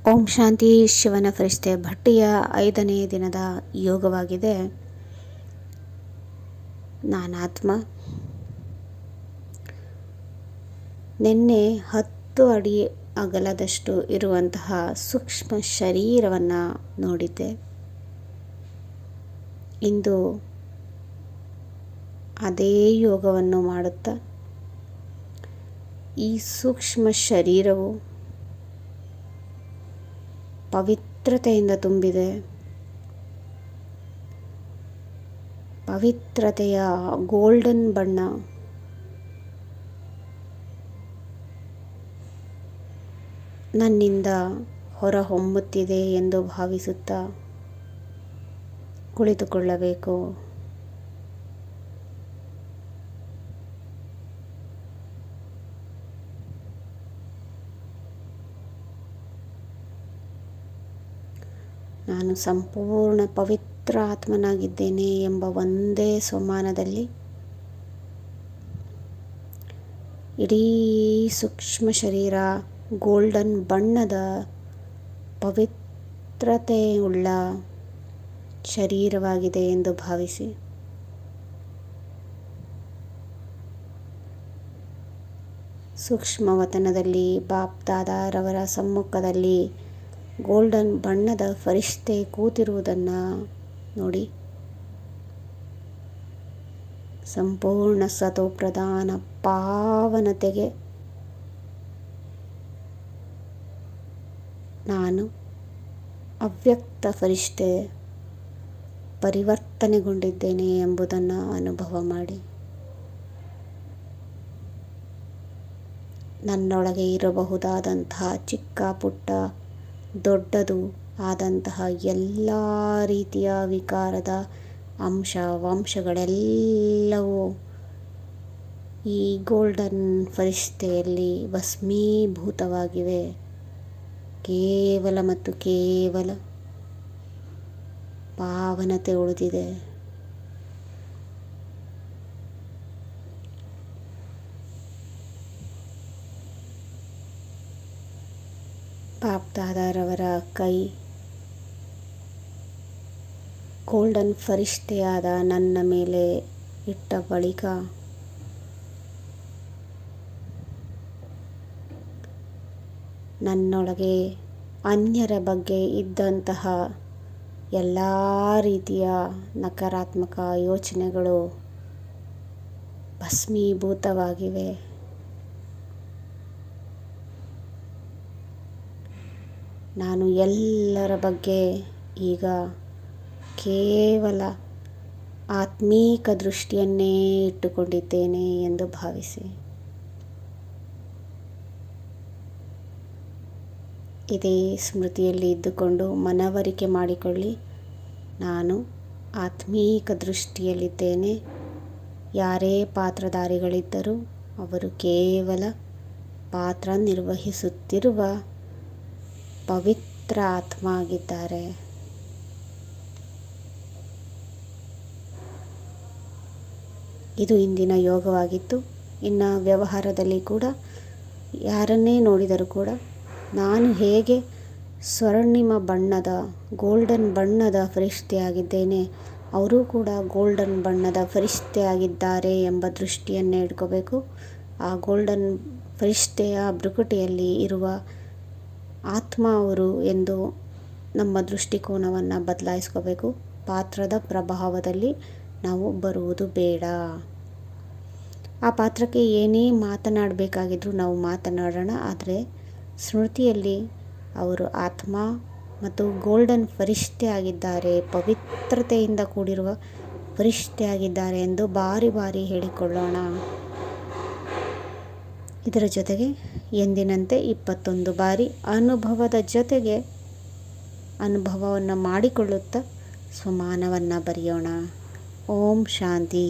ಓಂ ಶಾಂತಿ. ಶಿವನ ಫರಿಷ್ಠೆ ಭಟ್ಟಿಯ 5ನೇ ದಿನದ ಯೋಗವಾಗಿದೆ. ನಾನಾತ್ಮ. ನಿನ್ನೆ 10 ಅಡಿ ಅಗಲದಷ್ಟು ಇರುವಂತಹ ಸೂಕ್ಷ್ಮ ಶರೀರವನ್ನು ನೋಡಿದ್ದೆ. ಇಂದು ಅದೇ ಯೋಗವನ್ನು ಮಾಡುತ್ತಾ ಈ ಸೂಕ್ಷ್ಮ ಶರೀರವು ಪವಿತ್ರತೆಯಿಂದ ತುಂಬಿದೆ. ಪವಿತ್ರತೆಯ ಗೋಲ್ಡನ್ ಬಣ್ಣ ನನ್ನಿಂದ ಹೊರಹೊಮ್ಮುತ್ತಿದೆ ಎಂದು ಭಾವಿಸುತ್ತಾ ಕುಳಿತುಕೊಳ್ಳಬೇಕು. ನಾನು ಸಂಪೂರ್ಣ ಪವಿತ್ರ ಆತ್ಮನಾಗಿದ್ದೇನೆ ಎಂಬ ಒಂದೇ ಸೋಮಾನದಲ್ಲಿ ಇಡೀ ಸೂಕ್ಷ್ಮ ಶರೀರ ಗೋಲ್ಡನ್ ಬಣ್ಣದ ಪವಿತ್ರತೆಯುಳ್ಳ ಶರೀರವಾಗಿದೆ ಎಂದು ಭಾವಿಸಿ ಸೂಕ್ಷ್ಮವತನದಲ್ಲಿ ಬಾಪ್ ದಾದಾರವರ ಸಮ್ಮುಖದಲ್ಲಿ ಗೋಲ್ಡನ್ ಬಣ್ಣದ ಫರಿಷ್ಠೆ ಕೂತಿರುವುದನ್ನು ನೋಡಿ. ಸಂಪೂರ್ಣ ಸತೋಪ್ರಧಾನ ಪಾವನತೆಗೆ ನಾನು ಅವ್ಯಕ್ತ ಫರಿಷ್ಠೆ ಪರಿವರ್ತನೆಗೊಂಡಿದ್ದೇನೆ ಎಂಬುದನ್ನು ಅನುಭವ ಮಾಡಿ. ನನ್ನೊಳಗೆ ಇರಬಹುದಾದಂತಹ ಚಿಕ್ಕ ಪುಟ್ಟ ದೊಡ್ಡದು ಆದಂತಹ ಎಲ್ಲ ರೀತಿಯ ವಿಕಾರದ ವಂಶಗಳೆಲ್ಲವೂ ಈ ಗೋಲ್ಡನ್ ಫರಿಷ್ಠೆಯಲ್ಲಿ ಭಸ್ಮೀಭೂತವಾಗಿವೆ. ಕೇವಲ ಮತ್ತು ಕೇವಲ ಪಾವನತೆ ಉಳಿದಿದೆ. ಬಾಪ್ ದಾದಾರವರ ಕೈ ಗೋಲ್ಡನ್ ಫರಿಷ್ಠೆಯಾದ ನನ್ನ ಮೇಲೆ ಇಟ್ಟ ಬಳಿಕ ನನ್ನೊಳಗೆ ಅನ್ಯರ ಬಗ್ಗೆ ಇದ್ದಂತಹ ಎಲ್ಲ ರೀತಿಯ ನಕಾರಾತ್ಮಕ ಯೋಚನೆಗಳು ಭಸ್ಮೀಭೂತವಾಗಿವೆ. ನಾನು ಎಲ್ಲರ ಬಗ್ಗೆ ಈಗ ಕೇವಲ ಆತ್ಮೀಕ ದೃಷ್ಟಿಯನ್ನೇ ಇಟ್ಟುಕೊಂಡಿದ್ದೇನೆ ಎಂದು ಭಾವಿಸಿ ಇದೇ ಸ್ಮೃತಿಯಲ್ಲಿ ಇದ್ದುಕೊಂಡು ಮನವರಿಕೆ ಮಾಡಿಕೊಳ್ಳಿ. ನಾನು ಆತ್ಮೀಕ ದೃಷ್ಟಿಯಲ್ಲಿದ್ದೇನೆ. ಯಾರೇ ಪಾತ್ರಧಾರಿಗಳಿದ್ದರೂ ಅವರು ಕೇವಲ ಪಾತ್ರ ನಿರ್ವಹಿಸುತ್ತಿರುವ ಪವಿತ್ರ ಆತ್ಮ ಆಗಿದ್ದಾರೆ. ಇದು ಇಂದಿನ ಯೋಗವಾಗಿತ್ತು. ಇನ್ನು ವ್ಯವಹಾರದಲ್ಲಿ ಕೂಡ ಯಾರನ್ನೇ ನೋಡಿದರೂ ಕೂಡ ನಾನು ಹೇಗೆ ಸ್ವರ್ಣಿಮ ಬಣ್ಣದ ಗೋಲ್ಡನ್ ಬಣ್ಣದ ಫರಿಷ್ಠೆಯಾಗಿದ್ದೇನೆ, ಅವರೂ ಕೂಡ ಗೋಲ್ಡನ್ ಬಣ್ಣದ ಫರಿಷ್ಠೆಯಾಗಿದ್ದಾರೆ ಎಂಬ ದೃಷ್ಟಿಯನ್ನೇ ಇಟ್ಕೋಬೇಕು. ಆ ಗೋಲ್ಡನ್ ಫರಿಷ್ಠೆಯ ಭ್ರುಕುಟಿಯಲ್ಲಿ ಇರುವ ಆತ್ಮ ಅವರು ಎಂದು ನಮ್ಮ ದೃಷ್ಟಿಕೋನವನ್ನು ಬದಲಾಯಿಸ್ಕೋಬೇಕು. ಪಾತ್ರದ ಪ್ರಭಾವದಲ್ಲಿ ನಾವು ಬರುವುದು ಬೇಡ. ಆ ಪಾತ್ರಕ್ಕೆ ಏನೇ ಮಾತನಾಡಬೇಕಾಗಿದ್ರೂ ನಾವು ಮಾತನಾಡೋಣ. ಆದರೆ ಸ್ಮೃತಿಯಲ್ಲಿ ಅವರು ಆತ್ಮ ಮತ್ತು ಗೋಲ್ಡನ್ ಫರಿಷ್ಠೆ ಆಗಿದ್ದಾರೆ, ಪವಿತ್ರತೆಯಿಂದ ಕೂಡಿರುವ ಫರಿಷ್ಠೆ ಆಗಿದ್ದಾರೆ ಎಂದು ಬಾರಿ ಬಾರಿ ಹೇಳಿಕೊಳ್ಳೋಣ. ಇದರ ಜೊತೆಗೆ ಎಂದಿನಂತೆ 21 ಬಾರಿ ಅನುಭವದ ಜೊತೆಗೆ ಅನುಭವವನ್ನು ಮಾಡಿಕೊಳ್ಳುತ್ತಾ ಸ್ವಮಾನವನ್ನು ಬರೆಯೋಣ. ಓಂ ಶಾಂತಿ.